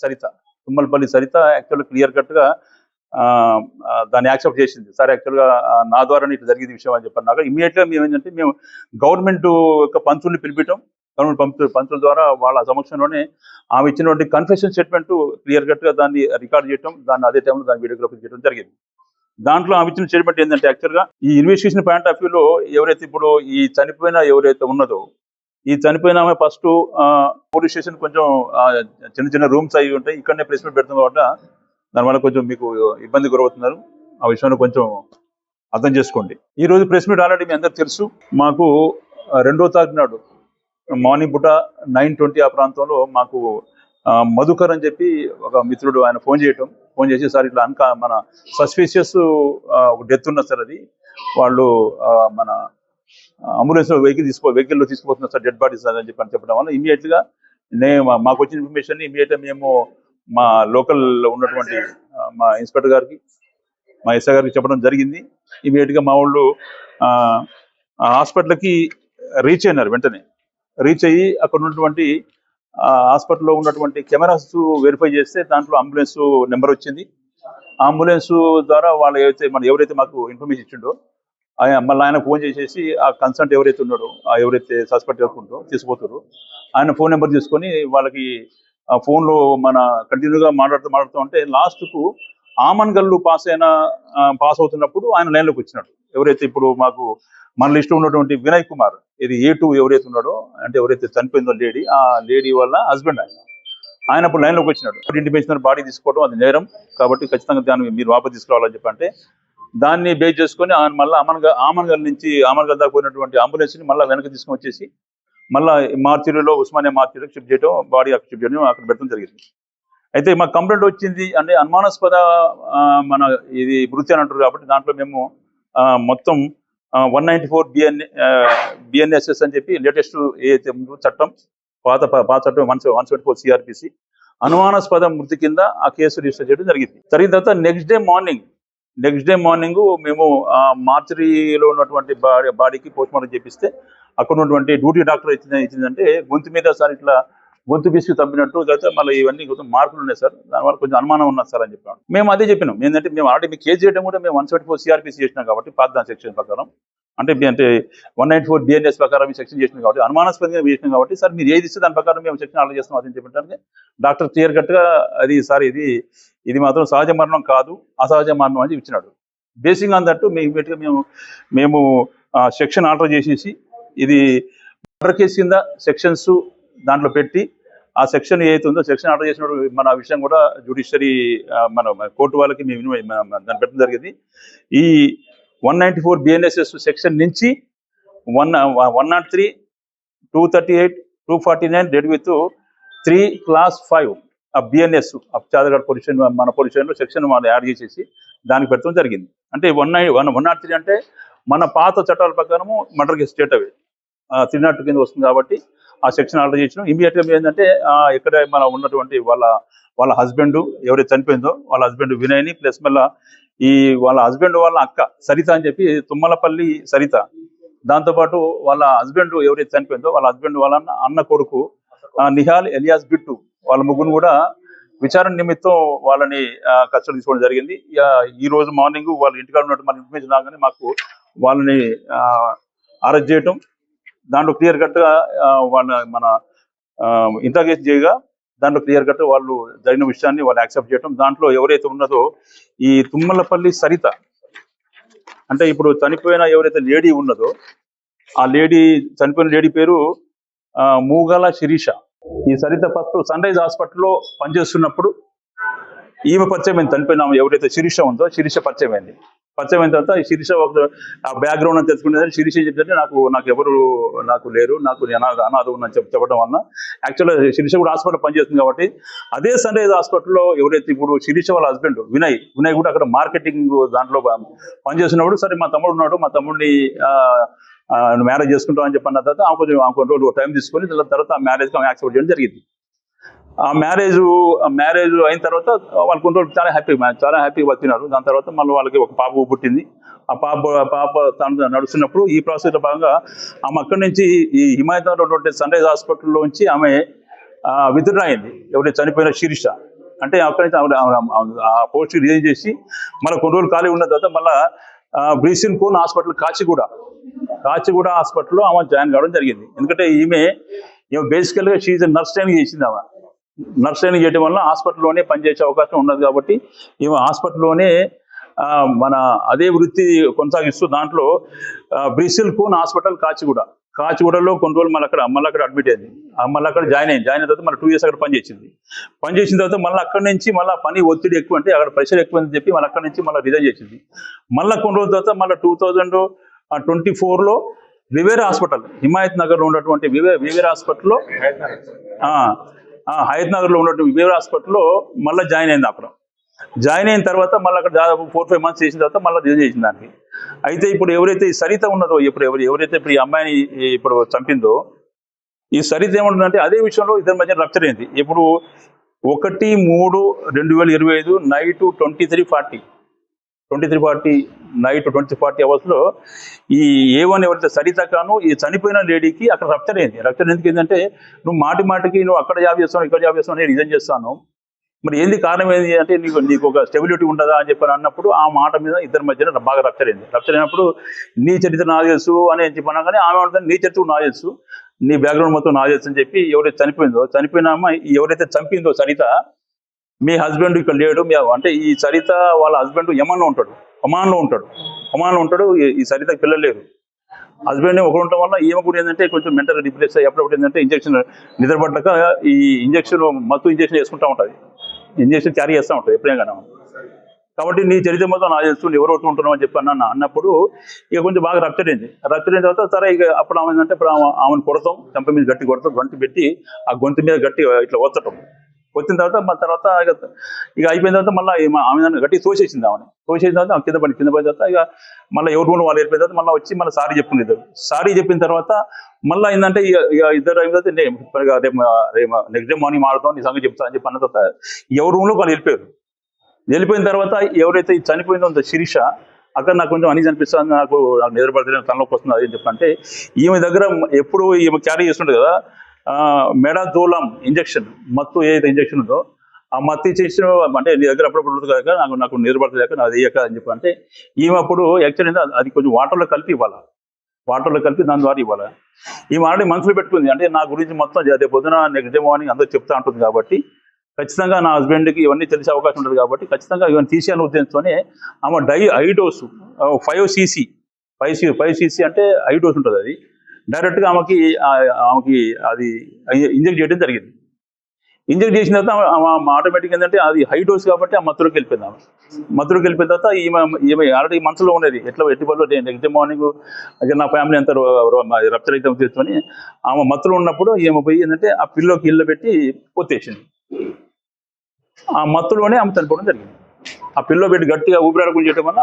సరిత, తుమ్మలపల్లి సరిత యాక్చువల్గా క్లియర్ కట్గా దాన్ని యాక్సెప్ట్ చేసింది. సార్ యాక్చువల్గా నా ద్వారానే ఇట్లా జరిగింది విషయం అని చెప్పన్నాక ఇమీడియట్గా మేము ఏంటంటే మేము గవర్నమెంట్ యొక్క పంచుల్ని పిలిపించాం. గవర్నమెంట్ పంచుల ద్వారా వాళ్ళ సమక్షంలోనే ఆమె ఇచ్చినటువంటి కన్ఫెషన్ స్టేట్మెంట్ క్లియర్ కట్గా దాన్ని రికార్డ్ చేయడం, దాన్ని అదే టైంలో దాన్ని వీడియోగ్రఫీ చేయడం జరిగింది. దాంట్లో ఆమె ఇచ్చిన స్టేట్మెంట్ ఏంటంటే యాక్చువల్గా ఈ ఇన్వెస్టిగేషన్ పాయింట్ ఆఫ్ వ్యూలో ఎవరైతే ఇప్పుడు ఈ చనిపోయిన ఎవరైతే ఉన్నదో ఈ చనిపోయిన ఆమె ఫస్ట్ పోలీస్ స్టేషన్ కొంచెం చిన్న చిన్న రూమ్స్ అవి ఉంటాయి, ఇక్కడనే ప్రెస్ మీట్ పెడుతుంది కాబట్టి దానివల్ల కొంచెం మీకు ఇబ్బంది గురవుతున్నారు. ఆ విషయంలో కొంచెం అర్థం చేసుకోండి. ఈ రోజు ప్రెస్ మీట్ ఆల్రెడీ మీ అందరికి తెలుసు. మాకు 2వ తారీఖు నాడు మార్నింగ్ పూట 9:20 ఆ ప్రాంతంలో మాకు మధుకర్ అని చెప్పి ఒక మిత్రుడు ఆయన ఫోన్ చేసి సార్ ఇట్లా మన సస్పీషియస్ ఒక డెత్ ఉన్నది సార్, అది వాళ్ళు మన అంబులెన్స్ వెహికల్లో తీసుకుపోతున్నారు సార్, డెడ్ బాడీస్ అని చెప్పడం వల్ల ఇమీడియట్గా మాకు వచ్చిన ఇన్ఫర్మేషన్ ఇమీడియట్గా మేము మా లోకల్ ఉన్నటువంటి మా ఇన్స్పెక్టర్ గారికి, మా ఎస్ఐ గారికి చెప్పడం జరిగింది. ఇమీడియట్గా మా వాళ్ళు హాస్పిటల్కి రీచ్ అయినారు. వెంటనే రీచ్ అయ్యి అక్కడ ఉన్నటువంటి హాస్పిటల్లో ఉన్నటువంటి కెమెరాస్ వెరిఫై చేస్తే దాంట్లో అంబులెన్స్ నెంబర్ వచ్చింది. అంబులెన్స్ ద్వారా వాళ్ళు ఎవరైతే మాకు ఇన్ఫర్మేషన్ ఇచ్చిండో మళ్ళీ ఆయన ఫోన్ చేసేసి ఆ కన్సల్ట్ ఎవరైతే ఉన్నాడో ఎవరైతే సస్పెక్ట్ చేసుకుంటో తీసుకుపోతారో ఆయన ఫోన్ నెంబర్ తీసుకొని వాళ్ళకి ఆ ఫోన్లో మన కంటిన్యూగా మాట్లాడుతూ ఉంటే లాస్ట్కు ఆమన్గల్లు పాస్ అవుతున్నప్పుడు ఆయన లైన్లోకి వచ్చినాడు. ఎవరైతే ఇప్పుడు మాకు మన లిస్ట్లో ఉన్నటువంటి వినయ్ కుమార్, ఇది A2 ఎవరైతే ఉన్నాడో అంటే ఎవరైతే చనిపోయిందో లేడీ, ఆ లేడీ వాళ్ళ హస్బెండ్ ఆయన ఇప్పుడు లైన్లోకి వచ్చినాడు. ఇంటిమేషన్ బాడీ తీసుకోవడం అది నేరం కాబట్టి ఖచ్చితంగా దాన్ని మీరు వాపసు తీసుకురావాలని చెప్పంటే దాన్ని బేస్ చేసుకొని ఆయన మళ్ళీ ఆమన్గల్ దాకా పోయినటువంటి అంబులెన్స్ని మళ్ళీ వెనక్కి తీసుకొని వచ్చేసి మళ్ళీ మార్చిలో ఉస్మానియా మార్చిలోకి షిఫ్ట్ చేయడం, బాడీ అక్కడ షిఫ్ట్ చేయడం అక్కడ పెట్టడం జరిగింది. అయితే మాకు కంప్లైంట్ వచ్చింది అంటే అనుమానాస్పద మన ఇది మృతి అని అంటారు కాబట్టి దాంట్లో మేము మొత్తం 194 BNSS అని చెప్పి లేటెస్ట్ ఏదైతే చట్టం పాత చట్టం 174 CRPC అనుమానాస్పద మృతి కింద ఆ కేసు రిజిస్టర్ చేయడం జరిగింది. జరిగిన తర్వాత నెక్స్ట్ డే మార్నింగ్ మేము మార్చరీలో ఉన్నటువంటి బాడీకి పోస్ట్ మార్టం చేపిస్తే అక్కడ ఉన్నటువంటి డ్యూటీ డాక్టర్ ఇచ్చిందంటే గొంతు మీద సార్ ఇట్లా గొంతు బిస్కి తప్పినట్టు, అయితే మళ్ళీ ఇవన్నీ కొంచెం మార్పులు ఉన్నాయి సార్, దానివల్ల కొంచెం అనుమానం ఉన్నది సార్ అని చెప్పాను. మేము అదే చెప్పినాం. ఏంటంటే మేము ఆల్రెడీ మీకు కేసు చేయడం కూడా మేము 174 CRPC చేసినాం కాబట్టి పాత సెక్షన్ ప్రకారం అంటే 194 BNS ప్రకారం సెక్షన్ చేసినాం కాబట్టి అనుమానాస్పదంగా చేసినాం కాబట్టి సార్ మీరు ఏది ఇస్తే దాని ప్రకారం మేము సెక్షన్ ఆర్డర్ చేస్తున్నాం అని చెప్పడానికి డాక్టర్ క్లియర్ కట్గా అది సార్ ఇది మాత్రం సహజ మరణం కాదు, అసహజ మరణం అని ఇచ్చినాడు. బేసింగ్ అందట్టు మేము సెక్షన్ ఆర్డర్ చేసేసి ఇది మర్డర్ కేసు కింద సెక్షన్స్ దాంట్లో పెట్టి ఆ సెక్షన్ ఏదైతే ఉందో సెక్షన్ ఆర్డర్ చేసినప్పుడు మన విషయం కూడా జ్యుడిషియరీ మన కోర్టు వాళ్ళకి మేము దాన్ని పెట్టడం జరిగింది. ఈ 194 BNSS సెక్షన్ నుంచి 103, 238, 249 డెడ్ విత్ 3 Class 5 ఆ BNS చాదగఢ్ పొజిషన్ మన పొజిషన్లో సెక్షన్ వాళ్ళు యాడ్ చేసేసి దానికి పెట్టడం జరిగింది. అంటే 103 అంటే మన పాత చట్టాల ప్రకారము మర్డర్ కేసు స్టేట్ అవి 302 కింద వస్తుంది కాబట్టి ఆ సెక్షన్ ఆర్డర్ చేసినాం. ఇమీడియట్గా ఏంటంటే ఇక్కడ మన ఉన్నటువంటి వాళ్ళ హస్బెండ్ ఎవరైతే చనిపోయిందో వాళ్ళ హస్బెండ్ వినయ్ని ప్లస్ మళ్ళీ వాళ్ళ హస్బెండ్ వాళ్ళ అక్క సరిత అని చెప్పి తుమ్మలపల్లి సరిత, దాంతోపాటు వాళ్ళ హస్బెండ్ ఎవరైతే చనిపోయిందో వాళ్ళ హస్బెండ్ వాళ్ళ అన్న కొడుకు నిహాల్ ఎలియాస్ బిట్టు, వాళ్ళ ముగ్గురు కూడా విచారణ నిమిత్తం వాళ్ళని కస్టడీ తీసుకోవడం జరిగింది. ఈ రోజు మార్నింగ్ వాళ్ళ ఇంటికాడ ఉన్నట్టు మన ఇన్ఫర్మేషన్ రాగానే మాకు వాళ్ళని అరెస్ట్ చేయటం, దాంట్లో క్లియర్ కట్గా మన ఇంట్రాగేట్ చేయగా దాంట్లో క్లియర్ కట్ వాళ్ళు జరిగిన విషయాన్ని వాళ్ళు యాక్సెప్ట్ చేయడం. దాంట్లో ఎవరైతే ఉన్నదో ఈ తుమ్మలపల్లి సరిత అంటే ఇప్పుడు చనిపోయిన ఎవరైతే లేడీ ఉన్నదో ఆ చనిపోయిన లేడీ పేరు మూగల శిరీష. ఈ సరిత ఫస్ట్ సన్ రైజ్ హాస్పిటల్లో పనిచేస్తున్నప్పుడు ఈమె పరిచయం అయింది. చనిపోయిన ఎవరైతే శిరీష ఉందో శిరీష పరిచయం అయిన తర్వాత ఈ శిరీష ఆ బ్యాక్గ్రౌండ్ అని తెలుసుకునేది. శిరీష చెప్తే నాకు ఎవరు లేరు, నాకు అనాథ ఉందని చెప్పడం వల్ల యాక్చువల్గా శిరీష కూడా హాస్పిటల్ పనిచేస్తుంది కాబట్టి అదే సన్ రైజ్ హాస్పిటల్లో ఎవరైతే ఇప్పుడు శిరీష వాళ్ళ హస్బెండ్ వినయ్ కూడా అక్కడ మార్కెటింగ్ దాంట్లో పనిచేస్తున్నప్పుడు సరే మా తమ్ముడు ఉన్నాడు, మా తమ్ముడిని మ్యారేజ్ చేసుకుంటాం అని చెప్పిన తర్వాత కొన్ని రోజులు టైం తీసుకొని తర్వాత ఆ మ్యారేజ్కి ఆమె యాక్సెప్ట్ చేయడం జరిగింది. ఆ మ్యారేజ్ అయిన తర్వాత వాళ్ళు కొన్ని రోజులు చాలా హ్యాపీగా బతికినారు. దాని తర్వాత మళ్ళీ వాళ్ళకి ఒక పాప పుట్టింది. ఆ పాప తను నడుస్తున్నప్పుడు ఈ ప్రాసెస్లో భాగంగా ఆమె అక్కడి నుంచి ఈ హిమాయత్లో ఉన్నటువంటి సన్ రైజ్ హాస్పిటల్లోంచి ఆమె విత్డ్రా అయింది. ఎవరైతే చనిపోయిన శిరీష అంటే అక్కడి నుంచి ఆ పోస్ట్ రిజైన్ చేసి మళ్ళీ కొన్ని రోజులు ఖాళీ ఉన్న తర్వాత మళ్ళీ బ్రీసిన్ కోన్ హాస్పిటల్ కాచిగూడ హాస్పిటల్లో ఆమె జాయిన్ కావడం జరిగింది. ఎందుకంటే ఈమె బేసికల్గా షీఈ్ నర్స్ ట్రైనింగ్ చేసింది. ఆమె నర్స్ ట్రైనింగ్ చేయడం వల్ల హాస్పిటల్లోనే పనిచేసే అవకాశం ఉన్నది కాబట్టి ఈమె హాస్పిటల్లోనే మన అదే వృత్తి కొనసాగిస్తూ దాంట్లో బ్రిసిల్ కోన్ హాస్పిటల్ కాచిగూడలో కొన్ని రోజులు మళ్ళీ అక్కడ అడ్మిట్ అయింది. మళ్ళీ అక్కడ జాయిన్ అయిన తర్వాత మళ్ళీ 2 years అక్కడ పనిచేసిన తర్వాత మళ్ళీ అక్కడి నుంచి మళ్ళీ పని ఒత్తిడి ఎక్కువ అంటే అక్కడ ప్రెషర్ ఎక్కువ అని చెప్పి మళ్ళీ అక్కడి నుంచి మళ్ళీ రిజైన్ చేసింది. మళ్ళీ కొన్ని రోజుల తర్వాత మళ్ళీ 2024లో వివేరా హాస్పిటల్ హిమాయత్ నగర్లో ఉన్నటువంటి వివేరా హాస్పిటల్లో హయత్ నగర్లో ఉన్నటువంటి వివేరా హాస్పిటల్లో మళ్ళీ జాయిన్ అయింది. అక్కడ జాయిన్ అయిన తర్వాత మళ్ళీ అక్కడ దాదాపు 4-5 months చేసిన తర్వాత మళ్ళీ రిజైన్ చేసిన దానికి. అయితే ఇప్పుడు ఎవరైతే ఈ సరిత ఉన్నదో ఎవరైతే ఇప్పుడు ఈ అమ్మాయిని ఇప్పుడు చంపిందో ఈ సరిత ఏమంటుందంటే అదే విషయంలో ఇద్దరి మధ్య రప్చర్ అయింది. ఇప్పుడు 1-3-2025 నైట్ 23:40 నైట్ 20:40 అవర్స్లో ఈ A1 ఎవరైతే సరిత కాను ఈ చనిపోయిన లేడీకి అక్కడ రప్చర్ అయింది. రప్చర్ ఎందుకు ఏంటంటే నువ్వు మాటికి నువ్వు అక్కడ జాబ్ చేస్తావు ఇక్కడ జాబ్ చేస్తావు నేను రిజైన్ చేస్తాను, మరి ఏంది కారణం ఏంటి అంటే నీకు ఒక స్టెబిలిటీ ఉండదా అని చెప్పని అన్నప్పుడు ఆ మాట మీద ఇద్దరి మధ్యన బాగా రప్చర్ అయింది. రప్చర్ అయినప్పుడు నీ చరిత్ర నా తెలుసు అని చెప్పినా కానీ ఆమె ఉంటుంది నీ చరిత్ర నా తెలుసు, నీ బ్యాక్గ్రౌండ్ మొత్తం నా తెలుసు అని చెప్పి ఎవరైతే చనిపోయిన అమ్మాయి ఎవరైతే చంపిందో సరిత మీ హస్బెండ్ ఇక్కడ లేడు, అంటే ఈ సరిత వాళ్ళ హస్బెండ్ ఒమాన్లో ఉంటాడు. ఈ సరితకి పిల్లలు లేరు. హస్బెండ్ ఒకరు ఉండటం వల్ల ఈమె కూడా ఏంటంటే కొంచెం మెంటల్ డిప్రెస్ అయ్యి అప్పుడప్పుడు ఏంటంటే ఇంజక్షన్ నిద్రపడ్డాక ఈ మత్తు ఇంజక్షన్ వేసుకుంటూ ఉంటుంది, ఇంజక్షన్ క్యారీ చేస్తూ ఉంటుంది ఎప్పుడైనా కానీ. కాబట్టి నీ చరిత్ర మొత్తం నా తెలుసు ఎవరు ఉంటున్నావు అని చెప్పి అన్నప్పుడు ఇక కొంచెం బాగా రప్చర్ అయిన తర్వాత సరే ఇక అప్పుడు ఆమె ఏంటంటే ఆమెను కొడతాం, చంప మీద గట్టి కొడతాం, గొంతు పెట్టి ఆ గొంతు మీద గట్టి ఇట్లా వచ్చిన తర్వాత ఇక అయిపోయిన తర్వాత మళ్ళీ ఆమె గట్టి తోసేసిన తర్వాత కింద పడిన తర్వాత ఇక మళ్ళీ ఎవరు వాళ్ళు వెళ్ళిపోయిన తర్వాత మళ్ళీ వచ్చి మళ్ళీ సారీ చెప్పిన తర్వాత మళ్ళీ ఏంటంటే ఇక ఇద్దరు అయిన తర్వాత రేపు నెక్స్ట్ డే మార్నింగ్ మారుతాం నీ సంగతి చెప్తా అని చెప్పి అన్న తర్వాత ఎవరి రూమ్లో వాళ్ళు వెళ్ళిపోయిన తర్వాత ఎవరైతే చనిపోయిందో శిరీష అక్కడ నాకు కొంచెం అనీజ్ అనిపిస్తుంది, నాకు నిద్రపడతలేదు, తనలోకి వస్తుంది అది చెప్పంటే ఈమె దగ్గర ఎప్పుడు ఈమె క్యారీ చేస్తుంటుంది కదా మెడాజోలం ఇంజక్షన్, మత్తు ఏదైతే ఇంజక్షన్ ఉందో ఆ మత్తు ఇచ్చేసిన అంటే నీ దగ్గర అప్పుడప్పుడు ఉంటుంది కదా నాకు నిద్రపడతలేక నాకు అది ఇయ్యక అని చెప్పి అంటే ఈమె అప్పుడు యాక్చువల్లీ అది కొంచెం వాటర్లో కలిపి దాని ద్వారా ఇవ్వాలి. ఈమె ఆల్రెడీ మనసులో పెట్టుకుంది అంటే నా గురించి మొత్తం రేపు పొద్దున నెక్స్ట్ డే మార్నింగ్ అందరూ చెప్తా ఉంటుంది కాబట్టి ఖచ్చితంగా నా హస్బెండ్కి ఇవన్నీ తెలిసే అవకాశం ఉంటుంది కాబట్టి ఖచ్చితంగా ఇవన్నీ తీసేయాలని ఉద్దేశంతోనే ఆమె ఐ డోసు 5cc అంటే ఐ డోస్ ఉంటుంది, అది డైరెక్ట్గా ఆమెకి అది ఇంజెక్ట్ చేయడం జరిగింది. ఇంజెక్ట్ చేసిన తర్వాత ఆటోమేటిక్ ఏంటంటే అది హై డోస్ కాబట్టి ఆ మత్తులోకి వెళ్ళిపోయిన తర్వాత ఈమె ఆల్రెడీ మనసులో ఉండేది ఎట్టి పనులు నెక్స్ట్ మార్నింగ్ నా ఫ్యామిలీ అంతా రప్చర్ అయితే తీసుకొని ఆమె మత్తులో ఉన్నప్పుడు ఈమె పోయి ఏంటంటే ఆ పిల్లోకి ఇల్లు పెట్టి పొత్తేసింది. ఆ మత్తులోనే ఆమె చనిపోవడం జరిగింది. ఆ పిల్లో పెట్టి గట్టిగా ఊపిరాడకుండా చేయడం వల్ల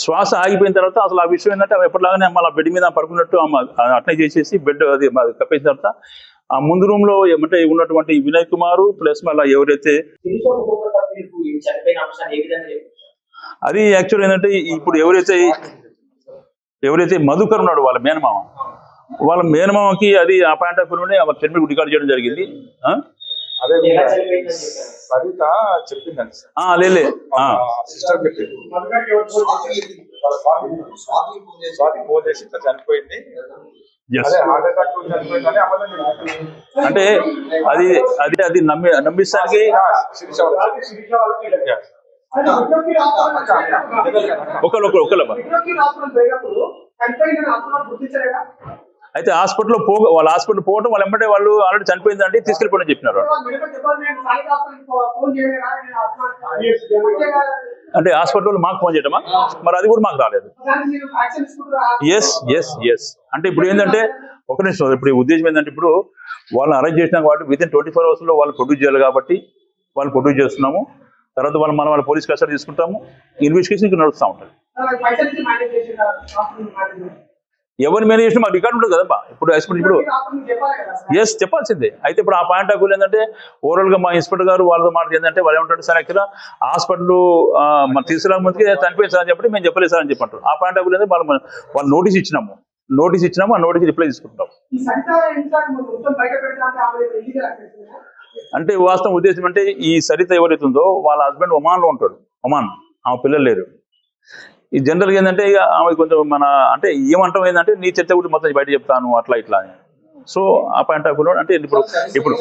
శ్వాస ఆగిపోయిన తర్వాత అసలు ఆ విషయం ఏంటంటే ఎప్పటిలాగానే మళ్ళీ బెడ్ మీద పడుకున్నట్టు అట్లా చేసేసి బెడ్ అది కప్పేసిన తర్వాత ఆ ముందు రూమ్ లో ఏమంటే ఉన్నటువంటి వినయ్ కుమార్ ప్లస్ మళ్ళీ ఎవరైతే అది యాక్చువల్ ఏంటంటే ఇప్పుడు ఎవరైతే మధుకర్ ఉన్నాడు వాళ్ళ మేనమామకి అది ఆ పాయింట్ ఆఫ్ వ్యూలోనే స్టేట్మెంట్ రికార్డ్ చేయడం జరిగింది. లేలే చనిపోయింది అంటే అది నమ్మిస్తానికి అయితే వాళ్ళ హాస్పిటల్ పోవడం వాళ్ళ వెంబడే వాళ్ళు ఆల్రెడీ చనిపోయిందంటే తీసుకెళ్ళిపోయిన చెప్పినారు. అంటే హాస్పిటల్ మాకు ఫోన్ చేయటమా, మరి అది కూడా మాకు రాలేదు. ఎస్ అంటే ఇప్పుడు ఏంటంటే ఒక నిమిషం, ఇప్పుడు ఉద్దేశం ఏంటంటే ఇప్పుడు వాళ్ళని అరెస్ట్ చేసినా కాబట్టి వితిన్ 24 hours వాళ్ళు ప్రొడ్యూస్ చేయాలి కాబట్టి వాళ్ళు ప్రొడ్యూస్ చేస్తున్నాము. తర్వాత వాళ్ళ పోలీస్ కస్టడీ తీసుకుంటాము, ఇన్వెస్టిగేషన్ ఇక్కడ నడుస్తూ ఉంటుంది. ఎవరు మేనేజ్ చేసినా మాకు రికార్డు ఉంటుంది కదమ్మా. ఇప్పుడు చెప్పాల్సిందే. అయితే ఇప్పుడు ఆ పాయింట్ ఆఫ్ వ్యూ ఏంటంటే ఓవరాల్ గా మా ఇన్స్పెక్టర్ గారు వాళ్ళతో మాట ఏంటంటే వాళ్ళు ఏమంటారు సార్ యాక్చువల్గా హాస్పిటల్ మన తీసుకురా ముందుకి చనిపోయింది సార్ అని చెప్పి మేము చెప్పలేదు సార్ అని చెప్పంటారు. ఆ పాయింట్ ఆఫ్ వ్యూ వాళ్ళు నోటీస్ ఇచ్చినాము, ఆ నోటీస్ రిప్లై తీసుకుంటాం. అంటే వాస్తవం ఉద్దేశం అంటే ఈ సరిత ఎవరైతే ఉందో వాళ్ళ హస్బెండ్ ఒమాన్లో ఉంటాడు. ఒమాన్, ఆమె పిల్లలు లేరు. ఈ జనరల్గా ఏంటంటే ఇక ఆమె కొంచెం మన అంటే ఏమంటాం ఏంటంటే నీ చెత్త కూడా మొత్తం బయట చెప్తాను అట్లా ఇట్లా అని. సో ఆ పాయింట్ ఆఫ్ వ్యూలో అంటే ఇప్పుడు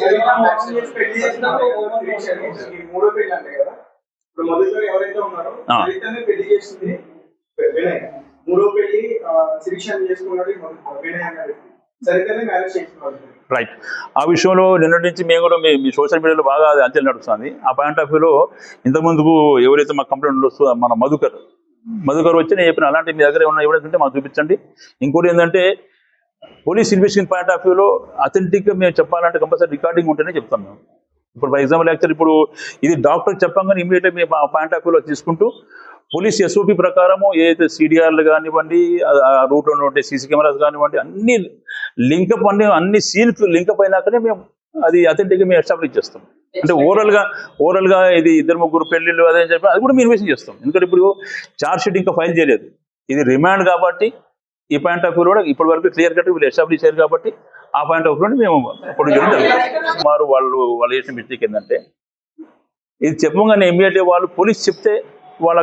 రైట్. ఆ విషయంలో నిన్నటి నుంచి మేము కూడా మీ సోషల్ మీడియాలో బాగా అంచనా నడుస్తుంది. ఆ పాయింట్ ఆఫ్ వ్యూలో ఇంతకుముందుకు ఎవరైతే మా కంప్లైంట్ వస్తుందో మన మధుకర్ వచ్చి నేను చెప్పిన అలాంటి మీ దగ్గర ఏమైనా ఎవిడెన్స్ ఉంటే మాకు చూపించండి. ఇంకోటి ఏంటంటే పోలీస్ ఇన్వెస్టిగేషన్ పాయింట్ ఆఫ్ వ్యూలో అథెంటిక్గా మేము చెప్పాలంటే కంపల్సరీ రికార్డింగ్ ఉంటేనే చెప్తాం మేము. ఇప్పుడు ఫర్ ఎగ్జాంపుల్ యాక్చువల్ ఇప్పుడు ఇది డాక్టర్ చెప్పంగానే ఇమీడియట్గా మేము ఆ పాయింట్ ఆఫ్ వ్యూలో తీసుకుంటూ పోలీస్ ఎస్ఓపి ప్రకారము ఏదైతే సిడిఆర్లు కానివ్వండి, రూట్లో ఉండే సీసీ కెమెరాస్ కానివ్వండి, అన్ని లింకప్ అన్ని సీన్కి లింకప్ అయినాకనే మేము అది అథెంటిక్గా మేము ఎస్టాబ్లిష్ చేస్తాం. అంటే ఓవరాల్గా ఇది 2-3 పెళ్లిళ్ళు అదే చెప్పి అది కూడా మేము ఇన్వెస్టిగేట్ చేస్తాం. ఎందుకంటే ఇప్పుడు ఛార్జ్ షీట్ ఇంకా ఫైల్ చేయలేదు, ఇది రిమాండ్ కాబట్టి ఈ పాయింట్ ఆఫ్ వ్యూ కూడా ఇప్పటి వరకు క్లియర్ కట్ వీళ్ళు ఎస్టాబ్లిష్ అయ్యారు కాబట్టి ఆ పాయింట్ ఆఫ్ వ్యూ మేము ఇప్పుడు సుమారు వాళ్ళు చేసిన మిస్టేక్ ఏంటంటే ఇది చెప్పగానే ఇమ్మీడియట్గా వాళ్ళు పోలీస్ చెప్తే వాళ్ళ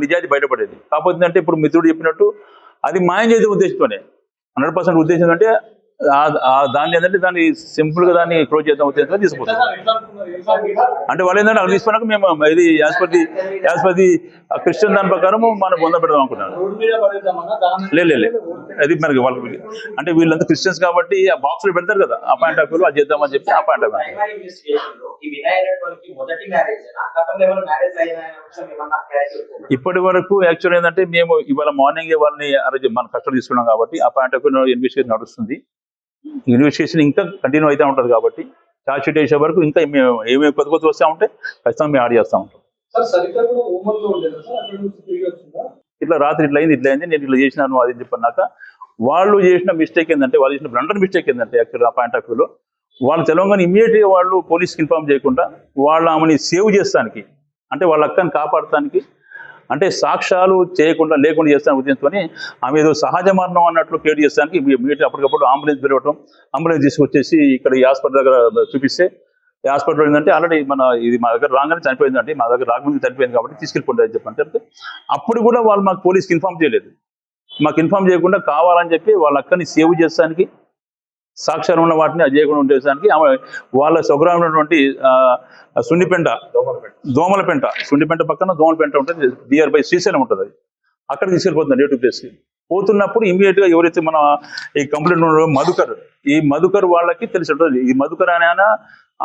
నిజాయితీ బయటపడేది. కాకపోతే అంటే ఇప్పుడు మిత్రుడు చెప్పినట్టు అది మాయం చేసే ఉద్దేశంతోనే 100% ఉద్దేశం అంటే దాన్ని ఏంటంటే దాన్ని సింపుల్గా దాన్ని క్లోజ్ చేద్దాం ఉద్దేశంతో తీసుకుపోతాం. అంటే వాళ్ళు ఏంటంటే అక్కడ తీసుకున్నాక మేము ఇది యాజ్పతి క్రిస్టియన్ దాని ప్రకారం మనం పొంద పెడదాం అనుకున్నాను. లేదు అది మనకి వాళ్ళకి అంటే వీళ్ళంతా క్రిస్టియన్స్ కాబట్టి ఆ బాక్స్లో పెడతారు కదా, ఆ పాయింట్ ఆఫ్ వ్యూలో అది చేద్దామని చెప్పి ఆ పాయింట్ ఆఫ్ ఇప్పటి వరకు యాక్చువల్ ఏంటంటే మేము ఇవాళ మార్నింగ్ వాళ్ళని మన కష్టం తీసుకున్నాం కాబట్టి ఆ పాయింట్ ఆఫ్ వ్యూ ఇన్వెస్టిగేషన్ నడుస్తుంది. ఇన్వెస్టిగేషన్ ఇంకా కంటిన్యూ అయితే ఉంటుంది కాబట్టి ఛార్జ్ షీట్ వేసే వరకు ఇంకా ఏమేమి కొత్త వస్తూ ఉంటే ఖచ్చితంగా మేము యాడ్ చేస్తూ ఉంటాం. ఇట్లా రాత్రి ఇట్లా అయింది నేను ఇట్లా చేసినాను అది చెప్పన్నాక వాళ్ళు చేసిన మిస్టేక్ ఏంటంటే వాళ్ళు చేసిన బ్లండర్ మిస్టేక్ ఏంటంటే యాక్చువల్గా ఆ పాయింట్ ఆఫ్ వ్యూలో వాళ్ళు తెలంగాణ ఇమ్మీడియట్గా వాళ్ళు పోలీస్కి ఇన్ఫార్మ్ చేయకుండా వాళ్ళ ఆమెని సేవ్ చేస్తానికి అంటే వాళ్ళ అక్కని కాపాడటానికి అంటే సాక్ష్యాలు చేయకుండా లేకుండా చేస్తాను ఉద్దేశంతోని ఆమె ఏదో సహజ మరణం అన్నట్లు క్రియేట్ చేస్తానికి ఇమీడియట్గా అప్పటికప్పుడు అంబులెన్స్ పిలవటం, అంబులెన్స్ తీసుకొచ్చేసి ఇక్కడ ఈ హాస్పిటల్ దగ్గర చూపిస్తే ఈ హాస్పిటల్ ఏంటంటే ఆల్రెడీ ఇది మా దగ్గర రాగానే చనిపోయిందంటే మా దగ్గర రాకముందు చనిపోయింది కాబట్టి తీసుకెళ్ళిపోండి అని చెప్పంటే అప్పుడు కూడా వాళ్ళు మాకు పోలీస్కి ఇన్ఫార్మ్ చేయలేదు. మాకు ఇన్ఫార్మ్ చేయకుండా కావాలని చెప్పి వాళ్ళ అక్కని సేవ్ చేస్తానికి సాక్ష్యాలు ఉన్న వాటిని అది చేయకుండా ఉండేసానికి ఆమె వాళ్ళ స్వగ్రామం ఉన్నటువంటి సున్నిపెంట పక్కన దోమలపెంట ఉంటుంది, నియర్ బై శ్రీశైలం ఉంటుంది, అది అక్కడ తీసుకెళ్ళిపోతుంది నేటివ్ ప్లేస్కి. పోతున్నప్పుడు ఇమీడియట్గా ఎవరైతే మన ఈ కంప్లైంట్ ఉన్నారో మధుకర్ వాళ్ళకి తెలిసి ఉంటుంది. ఈ మధుకర్ అనే ఆయన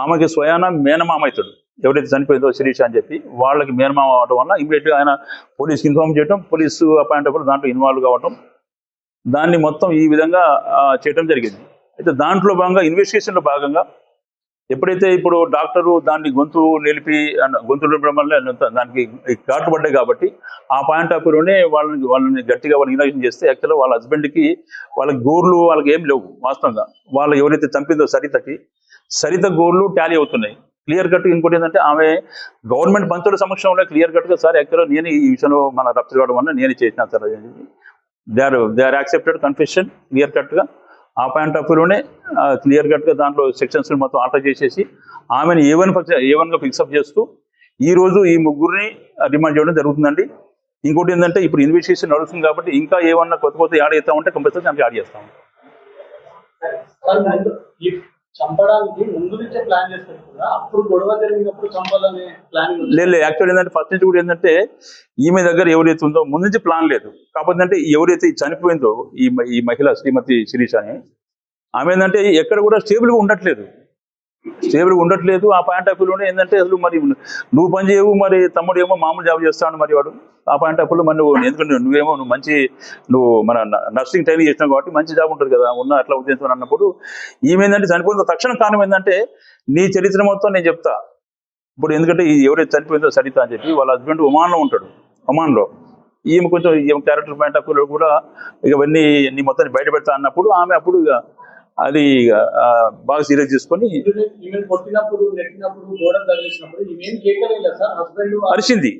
ఆమెకి స్వయాన మేనమామ అవుతాడు, ఎవరైతే చనిపోయిందో శిరీష అని చెప్పి వాళ్ళకి మేనమామ అవడం వల్ల ఇమీడియట్గా ఆయన పోలీస్కి ఇన్ఫార్మ్ చేయడం, పోలీసు అపాయింట్ అవ్వడం, దాంట్లో ఇన్వాల్వ్ కావడం, దాన్ని మొత్తం ఈ విధంగా చేయడం జరిగింది. అయితే దాంట్లో భాగంగా ఇన్వెస్టిగేషన్లో భాగంగా ఎప్పుడైతే ఇప్పుడు డాక్టరు దాన్ని గొంతు నిలపడం వల్ల దానికి ఘాట్లు పడ్డాయి కాబట్టి ఆ పాయింట్ ఆఫ్ వ్యూలోనే వాళ్ళని గట్టిగా ఇన్వెస్టిగేషన్ చేస్తే యాక్చువల్గా వాళ్ళ హస్బెండ్కి వాళ్ళకి గోర్లు వాళ్ళకి ఏం లేవు. వాస్తవంగా వాళ్ళు ఎవరైతే చంపిందో సరిత గోర్లు టాలీ అవుతున్నాయి క్లియర్ కట్. ఇంకోటి ఏంటంటే ఆమె గవర్నమెంట్ మంత్రుల సమక్షంలో క్లియర్ కట్గా సార్ యాక్చువల్గా నేను ఈ విషయంలో మన రప్తు కావడం వల్ల నేను చేసిన sir they are accepted confession clear కట్గా. ఆ పాయింట్ ఆఫ్ వ్యూలోనే క్లియర్ కట్గా దాంట్లో సెక్షన్స్ మొత్తం ఆల్టర్ చేసేసి ఆమెను ఏవన్గా ఫిక్సప్ చేస్తూ ఈరోజు ఈ ముగ్గురిని రిమాండ్ చేయడం జరుగుతుందండి. ఇంకోటి ఏంటంటే ఇప్పుడు ఇన్వెస్టిగేషన్ నడుస్తుంది కాబట్టి ఇంకా ఏమన్నా కొత్త యాడ్ చేస్తామంటే కంపల్సరీ దానికి యాడ్ చేస్తాం. చంపడానికి ముందు నుంచే ప్లాన్ చేస్తారు కదా, అప్పుడు గొడవ జరిగినప్పుడు చంపాలనే ప్లాన్ లేదు. యాక్చువల్ ఏంటంటే ఫస్ట్ నుంచి కూడా ఏంటంటే ఈమె దగ్గర ఎవరైతే ఉందో ముందు నుంచి ప్లాన్ లేదు. కాకపోతే అంటే ఎవరైతే చనిపోయిందో ఈ మహిళ శ్రీమతి శిరీష అని ఆమె ఏంటంటే ఎక్కడ కూడా స్టేబుల్గా ఉండట్లేదు. ఆ పాయింట్ ఆఫ్ వ్యూలోనే ఏంటంటే అసలు మరి నువ్వు పని చేయవు, మరి తమ్ముడు ఏమో మామూలు జాబ్ చేస్తాను మరి వాడు. ఆ పాయింట్ ఆఫ్ వ్యూలో మరి ఎందుకంటే నువ్వు మన నర్సింగ్ ట్రైనింగ్ చేసినావు కాబట్టి మంచి జాబ్ ఉంటుంది కదా ఉన్న అట్లా ఉద్దేశం అన్నప్పుడు ఈమె ఏంటంటే చనిపోయిన తక్షణ కారణం ఏంటంటే నీ చరిత్ర మొత్తం నేను చెప్తా ఇప్పుడు. ఎందుకంటే ఎవరైతే చనిపోయిందో సరిత అని చెప్పి వాళ్ళ హస్బెండ్ ఒమాన్లో ఉంటాడు. ఒమాన్లో ఈమె కొంచెం ఈమె క్యారెక్టర్ పాయింట్ ఆఫ్ వ్యూలో కూడా ఇవన్నీ నీ మొత్తాన్ని బయట పెడతా అన్నప్పుడు ఆమె అప్పుడు అది బాగా సీరియస్ తీసుకొని కొట్టినప్పుడు నెట్టినప్పుడు గోడ తగిలిసినప్పుడు అరిచింది.